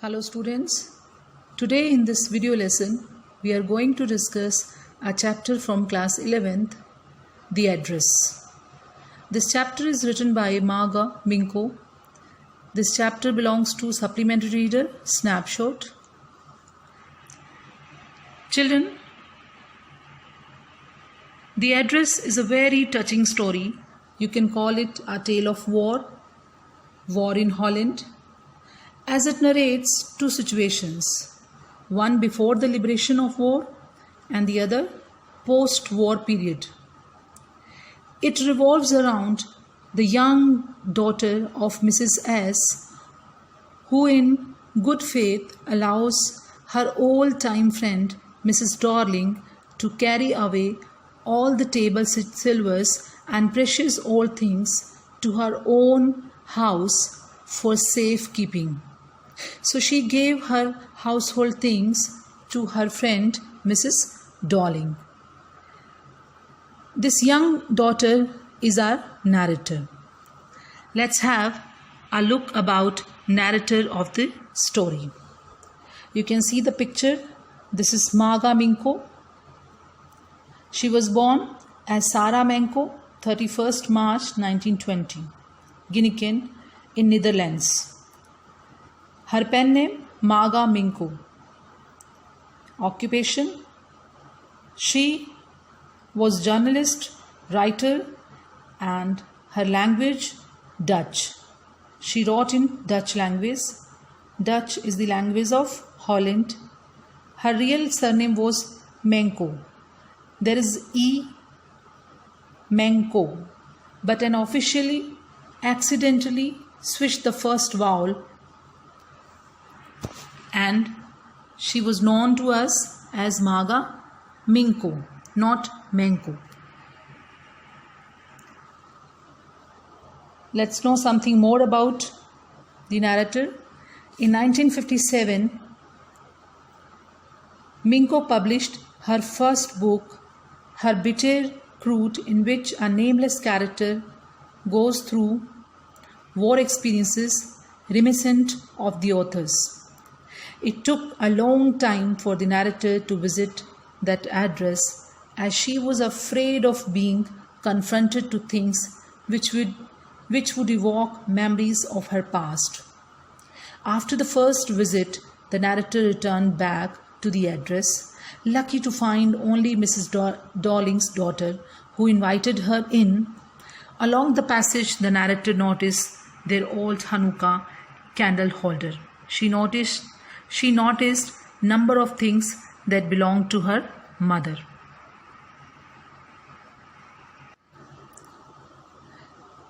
Hello students, today in this video lesson we are going to discuss a chapter from class 11th, The Address. This chapter is written by Marga Minko. This chapter belongs to Supplementary Reader Snapshot. Children, The Address is a very touching story. You can call it a tale of war in Holland, as it narrates two situations, one before the liberation of war and the other post-war period. It revolves around the young daughter of Mrs. S, who in good faith allows her old-time friend Mrs. Darling to carry away all the table silvers and precious old things to her own house for safekeeping. So she gave her household things to her friend Mrs. Darling. This young daughter is our narrator. Let's have a look about narrator of the story. You can see the picture. This is Marga Minko. She was born as Sarah Menko, 31st March 1920, Gineken in Netherlands. Her pen name Marga Minko. Occupation: she was journalist, writer, and her language Dutch. She wrote in Dutch language. Dutch is the language of Holland. Her real surname was Menko. There is E. Menko, but an officially accidentally switched the first vowel, and she was known to us as Marga Minko, not Menko. Let's know something more about the narrator. In 1957, Minko published her first book, Her Bitter Crude, in which a nameless character goes through war experiences reminiscent of the author's. It took a long time for the narrator to visit that address, as she was afraid of being confronted to things which would evoke memories of her past. After the first visit, the narrator returned back to the address, lucky to find only Mrs. Darling's daughter, who invited her in. Along the passage, the narrator noticed their old Hanukkah candle holder. She noticed number of things that belonged to her mother.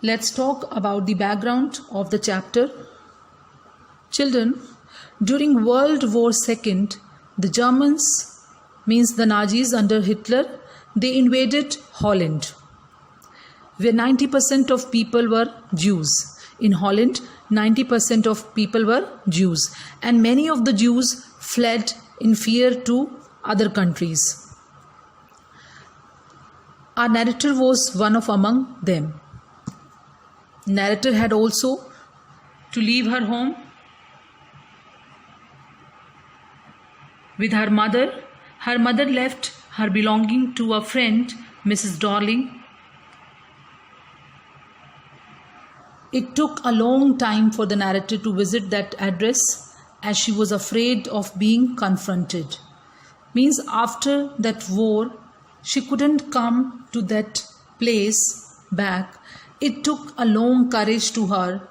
Let's talk about the background of the chapter. Children, during World War II, the Germans, means the Nazis under Hitler, they invaded Holland, where 90% of people were Jews. In Holland, 90% of people were Jews, and many of the Jews fled in fear to other countries. Our narrator was one of among them. Narrator had also to leave her home with her mother. Her mother left her belonging to a friend, Mrs. Darling. It took a long time for the narrator to visit that address, as she was afraid of being confronted. Means after that war, she couldn't come to that place back. It took a long courage to her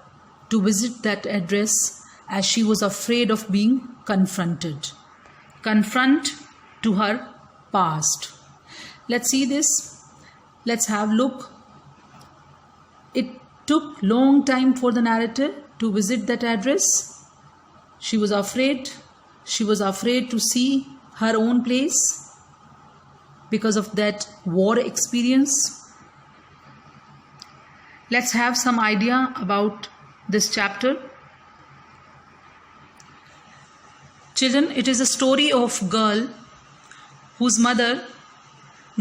to visit that address, as she was afraid of being confronted. Confront to her past. Let's see this. Let's have a look. It took long time for the narrator to visit that address. She was afraid. She was afraid to see her own place because of that war experience. Let's have some idea about this chapter. Children, it is a story of a girl whose mother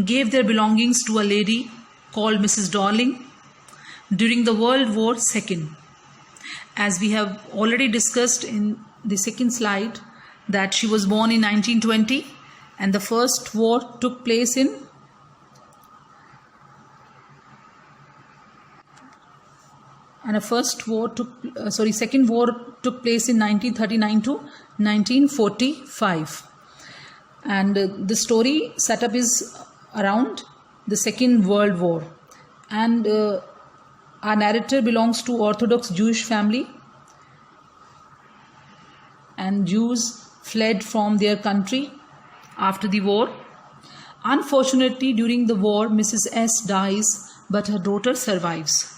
gave their belongings to a lady called Mrs. Darling during the World War II. As we have already discussed in the second slide, that she was born in 1920 and the first war took place in second war took place in 1939 to 1945, and the story setup is around the Second World War, and our narrator belongs to Orthodox Jewish family, and Jews fled from their country after the war. Unfortunately, during the war, Mrs. S dies, but her daughter survives.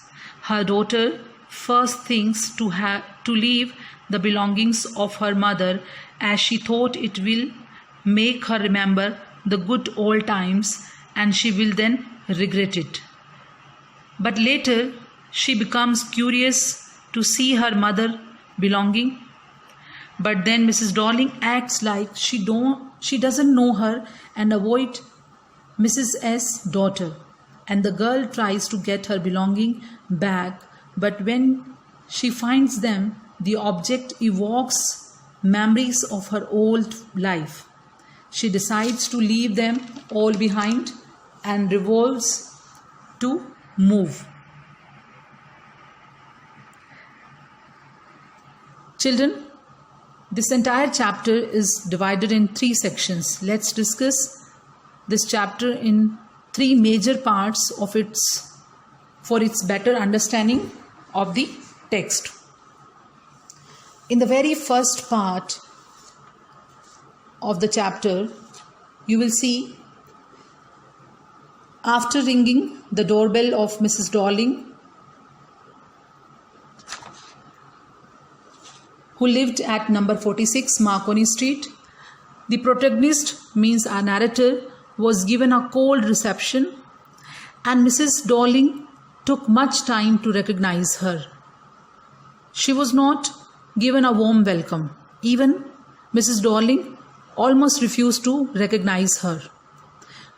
Her daughter first thinks to leave the belongings of her mother, as she thought it will make her remember the good old times and she will then regret it. But later she becomes curious to see her mother belonging. But then Mrs. Darling acts like she doesn't know her and avoid Mrs. S' daughter. And the girl tries to get her belonging back, but when she finds them, the object evokes memories of her old life. She decides to leave them all behind and resolves to move. Children, this entire chapter is divided in 3 sections. Let's discuss this chapter in 3 major parts for its better understanding of the text. In the very first part of the chapter, you will see, after ringing the doorbell of Mrs. Darling, who lived at number 46 Marconi Street, the protagonist, means our narrator, was given a cold reception, and Mrs. Darling took much time to recognize her. She was not given a warm welcome. Even Mrs. Darling almost refused to recognize her.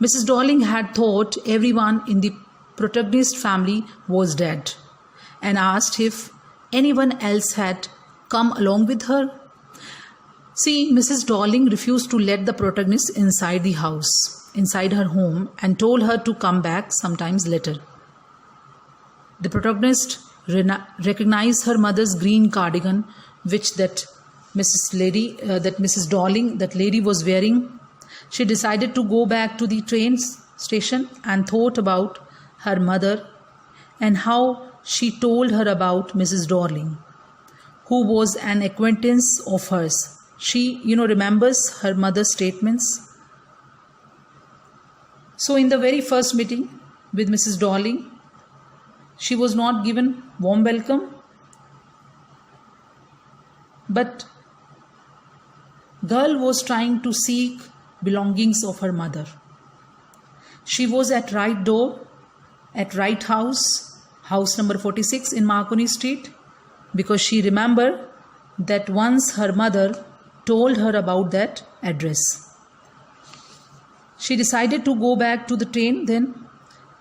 Mrs. Darling had thought everyone in the protagonist family was dead and asked if anyone else had come along with her. See, Mrs. Darling refused to let the protagonist inside the house, inside her home, and told her to come back sometimes later. The protagonist recognized her mother's green cardigan, which that Mrs. Darling, that lady, was wearing. She decided to go back to the train station and thought about her mother and how she told her about Mrs. Darling, who was an acquaintance of hers. She, remembers her mother's statements. So in the very first meeting with Mrs. Darling, she was not given warm welcome, but girl was trying to seek belongings of her mother. She was at right door, at right house number 46 in Marconi Street, because she remembered that once her mother told her about that address. She decided to go back to the train, then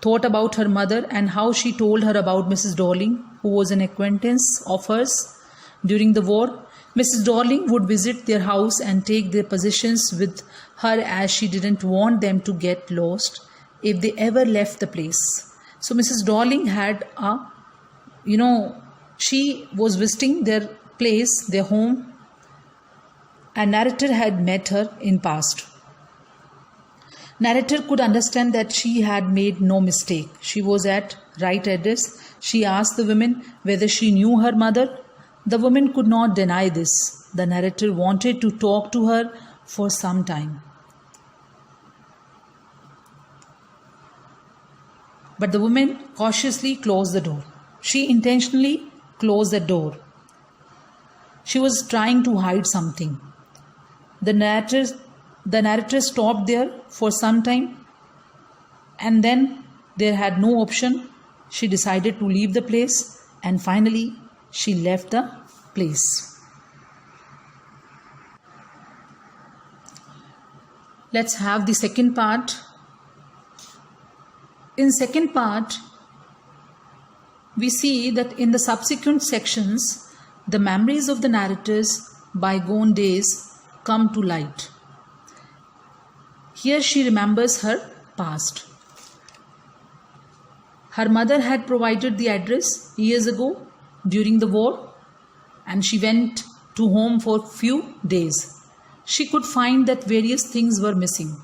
thought about her mother and how she told her about Mrs. Darling, who was an acquaintance of hers. During the war, Mrs. Darling would visit their house and take their possessions with her, as she didn't want them to get lost if they ever left the place. So Mrs. Darling had she was visiting their place, their home, and narrator had met her in past. Narrator could understand that she had made no mistake. She was at right address. She asked the woman whether she knew her mother. The woman could not deny this. The narrator wanted to talk to her for some time, but the woman cautiously closed the door. She intentionally closed the door. She was trying to hide something. The narrator stopped there for some time, and then there had no option. She decided to leave the place, and finally she left the place. Let's have the second part. In second part, we see that in the subsequent sections, the memories of the narrators bygone days come to light. Here she remembers her past. Her mother had provided the address years ago during the war, and she went to home for few days. She could find that various things were missing.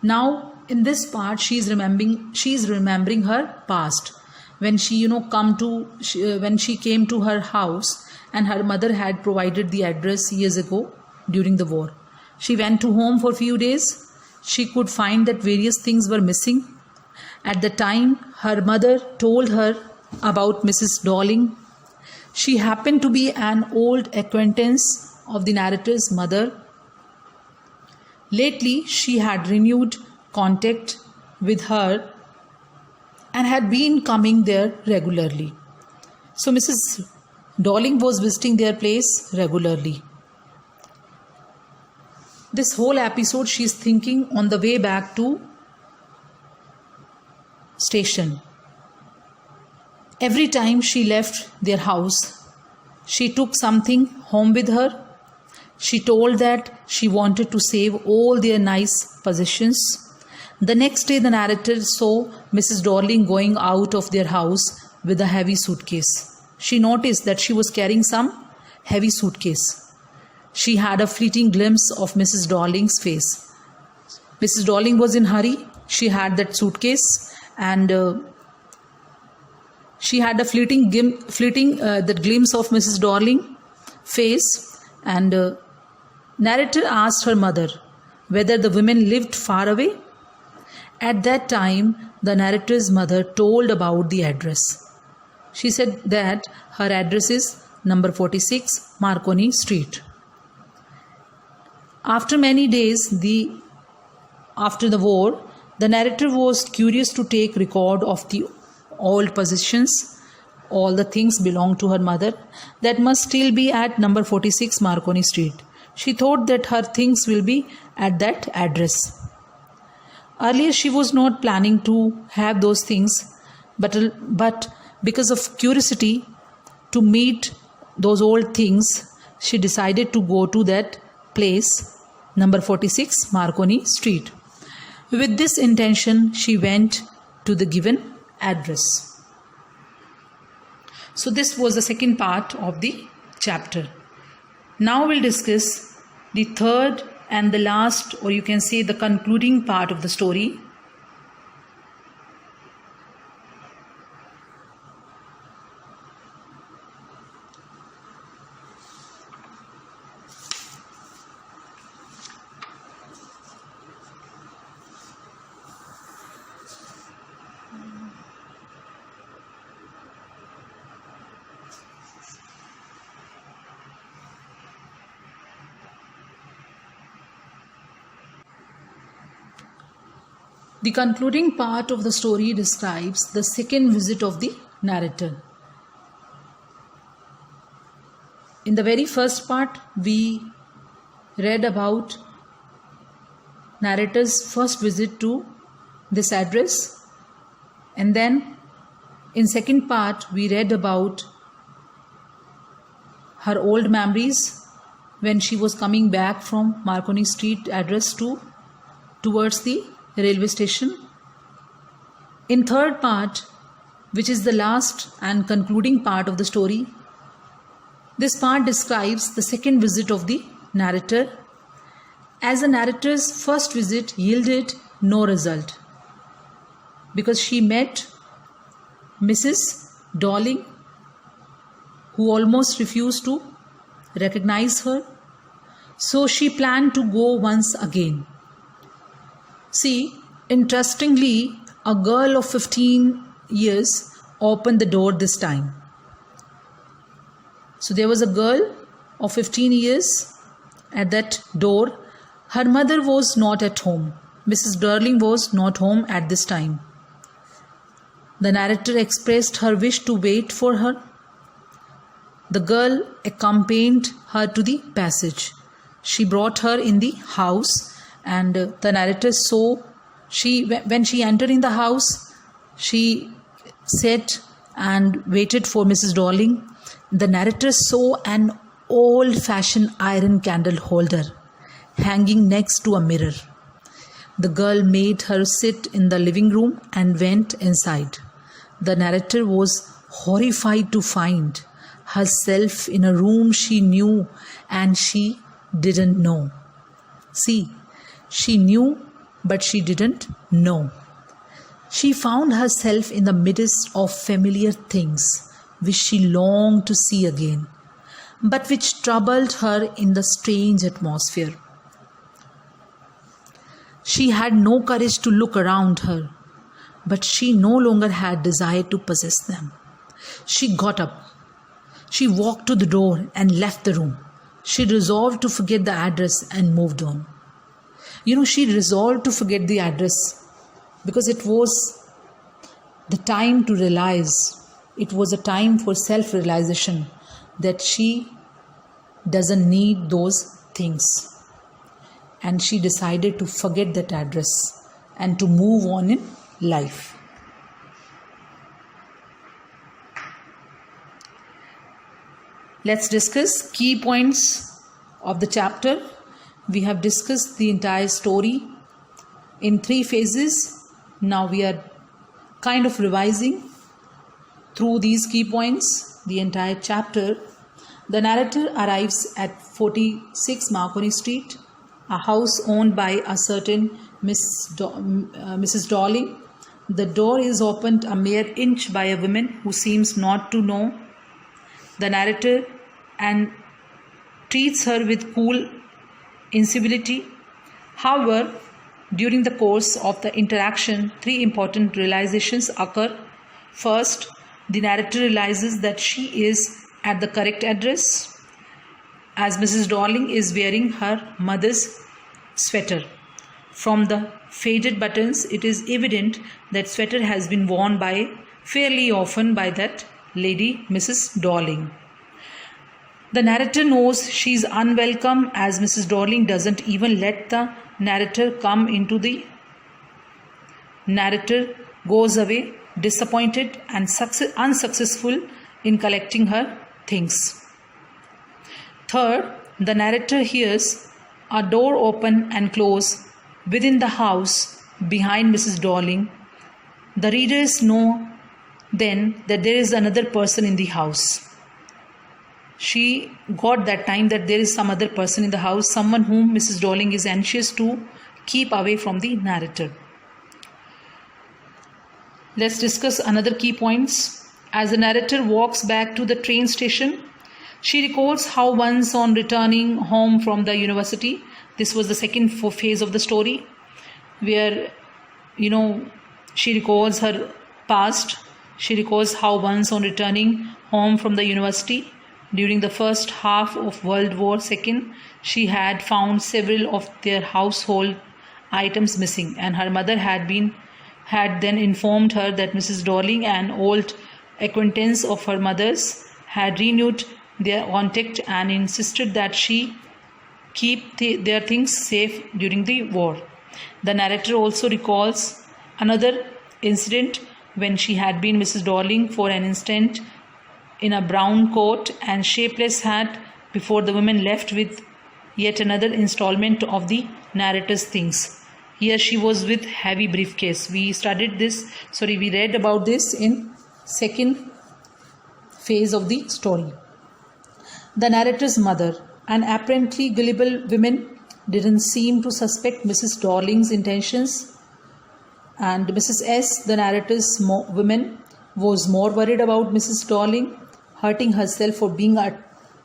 Now in this part she is remembering her past, when she when she came to her house and her mother had provided the address years ago during the war. She went to home for few days. She could find that various things were missing. At the time, her mother told her about Mrs. Darling. She happened to be an old acquaintance of the narrator's mother. Lately, she had renewed contact with her and had been coming there regularly. So Mrs. Darling was visiting their place regularly. This whole episode she is thinking on the way back to station. Every time she left their house, she took something home with her. She told that she wanted to save all their nice possessions. The next day the narrator saw Mrs. Darling going out of their house with a heavy suitcase. She noticed that she was carrying some heavy suitcase. She had a fleeting glimpse of Mrs. Darling's face. Mrs. Darling was in a hurry. She had that suitcase and she had a fleeting that glimpse of Mrs. Darling face, and narrator asked her mother whether the women lived far away. At that time, the narrator's mother told about the address. She said that her address is number 46 Marconi Street. After many days after the war, the narrator was curious to take record of the old possessions. All the things belonged to her mother that must still be at number 46 Marconi Street. She thought that her things will be at that address. Earlier she was not planning to have those things, but because of curiosity to meet those old things, she decided to go to that place, number 46 Marconi Street. With this intention, she went to the given address. So this was the second part of the chapter. Now we'll discuss the third and the last, or you can say the concluding part of the story. The concluding part of the story describes the second visit of the narrator. In the very first part, we read about narrator's first visit to this address, and then in second part we read about her old memories when she was coming back from Marconi Street address towards the railway station. In third part, which is the last and concluding part of the story, this part describes the second visit of the narrator, as the narrator's first visit yielded no result because she met Mrs. Darling, who almost refused to recognize her. So she planned to go once again. See, interestingly, a girl of 15 years opened the door this time. So there was a girl of 15 years at that door. Her mother was not at home. Mrs. Darling was not home at this time. The narrator expressed her wish to wait for her. The girl accompanied her to the passage. She brought her in the house, and the narrator saw, when she entered in the house, she sat and waited for Mrs. Darling. The narrator saw an old-fashioned iron candle holder hanging next to a mirror. The girl made her sit in the living room and went inside. The narrator was horrified to find herself in a room she knew and she didn't know. See, she knew but she didn't know. She found herself in the midst of familiar things which she longed to see again, but which troubled her in the strange atmosphere. She had no courage to look around her, but she no longer had desire to possess them. She got up. She walked to the door and left the room. She resolved to forget the address and moved on. She resolved to forget the address because it was the time to realize, it was a time for self-realization that she doesn't need those things. And she decided to forget that address and to move on in life. Let's discuss key points of the chapter. We have discussed the entire story in 3 phases. Now we are kind of revising through these key points the entire chapter. The narrator arrives at 46 Marconi Street, a house owned by a certain Mrs. Darling. The door is opened a mere inch by a woman who seems not to know the narrator and treats her with cool incivility. However, during the course of the interaction, 3 important realizations occur. First, the narrator realizes that she is at the correct address, as Mrs. Darling is wearing her mother's sweater. From the faded buttons, it is evident that sweater has been worn fairly often by that lady, Mrs. Darling. The narrator knows she is unwelcome, as Mrs. Darling doesn't even let the narrator come into the. Narrator goes away disappointed and unsuccessful in collecting her things. Third, the narrator hears a door open and close within the house behind Mrs. Darling. The readers know then that there is another person in the house. She got that time that there is some other person in the house, someone whom Mrs. Darling is anxious to keep away from the narrator. Let's discuss another key points. As the narrator walks back to the train station, she recalls how once on returning home from the university, this was the second phase of the story, where she recalls her past. She recalls how once on returning home from the university during the first half of World War II, she had found several of their household items missing, and her mother had then informed her that Mrs. Darling, an old acquaintance of her mother's, had renewed their contact and insisted that she keep their things safe during the war. The narrator also recalls another incident when she had been Mrs. Darling for an instant in a brown coat and shapeless hat before the woman left with yet another installment of the narrator's things. Here she was with heavy briefcase. We read about this in second phase of the story. The narrator's mother, an apparently gullible woman, didn't seem to suspect Mrs. Darling's intentions, and Mrs. S., the narrator's woman, was more worried about Mrs. Darling hurting herself for being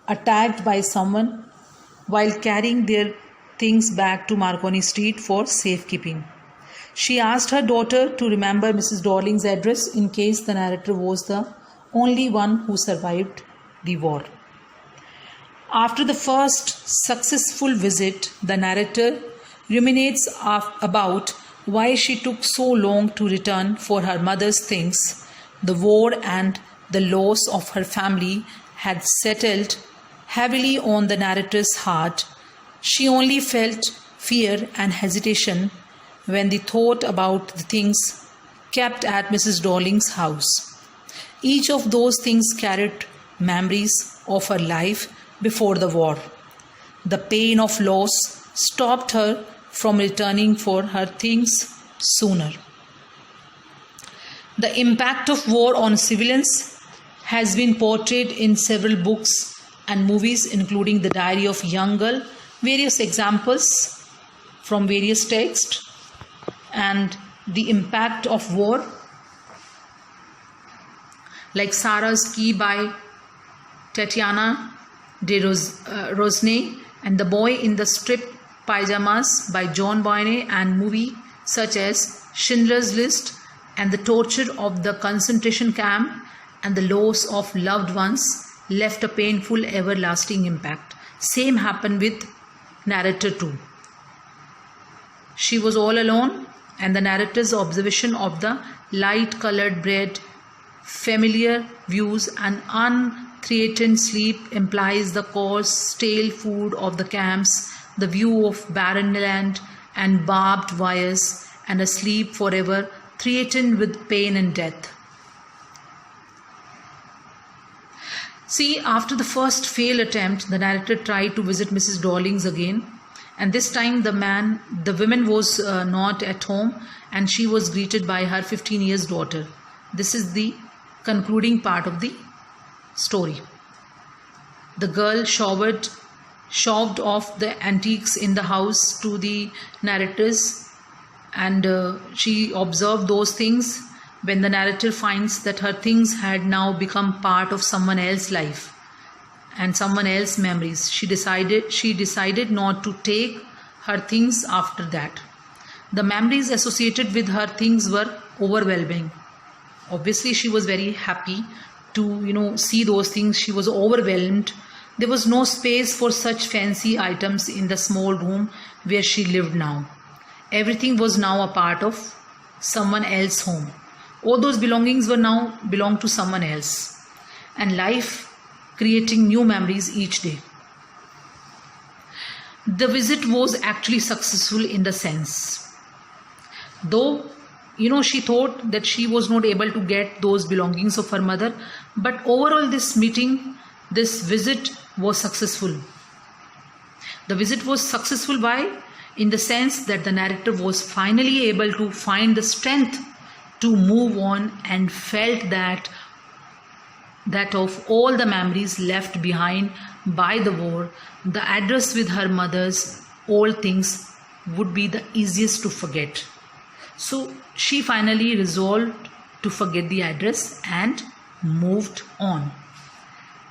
attacked by someone while carrying their things back to Marconi Street for safekeeping. She asked her daughter to remember Mrs. Darling's address in case the narrator was the only one who survived the war. After the first successful visit, the narrator ruminates about why she took so long to return for her mother's things. The war and the loss of her family had settled heavily on the narrator's heart. She only felt fear and hesitation when the thought about the things kept at Mrs. Darling's house. Each of those things carried memories of her life before the war. The pain of loss stopped her from returning for her things sooner. The impact of war on civilians has been portrayed in several books and movies, including The Diary of a Young Girl, various examples from various texts, and the impact of war, like Sarah's Key by Tatiana de Rosnay, and The Boy in the Striped Pyjamas by John Boyne, and movies such as Schindler's List and the torture of the concentration camp and the loss of loved ones left a painful, everlasting impact. Same happened with narrator too. She was all alone, and the narrator's observation of the light-colored bread, familiar views, and unthreatened sleep implies the coarse, stale food of the camps, the view of barren land and barbed wires, and a sleep forever threatened with pain and death. See, after the first failed attempt, the narrator tried to visit Mrs. Dawlings again, and this time the woman was not at home, and she was greeted by her 15-year-old daughter. This is the concluding part of the story. The girl shoved off the antiques in the house to the narrators, and she observed those things. When the narrator finds that her things had now become part of someone else's life and someone else's memories, she decided not to take her things after that. The memories associated with her things were overwhelming. Obviously, she was very happy to see those things. She was overwhelmed. There was no space for such fancy items in the small room where she lived now. Everything was now a part of someone else's home. All those belongings belonged to someone else, and life creating new memories each day. The visit was actually successful in the sense, though she thought that she was not able to get those belongings of her mother, but overall this visit was successful. The visit was successful in the sense that the narrator was finally able to find the strength to move on, and felt that of all the memories left behind by the war, the address with her mother's old things would be the easiest to forget. So she finally resolved to forget the address and moved on.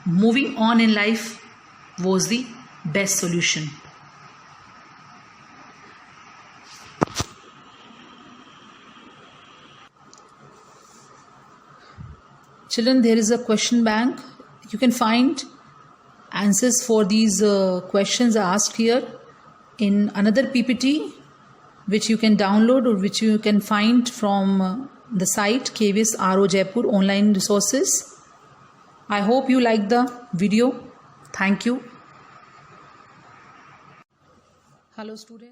Moving on in life was the best solution. Children, there is a question bank. You can find answers for these questions asked here in another PPT, which you can download or which you can find from the site KVS RO Jaipur online resources. I hope you like the video. Thank you. Hello students.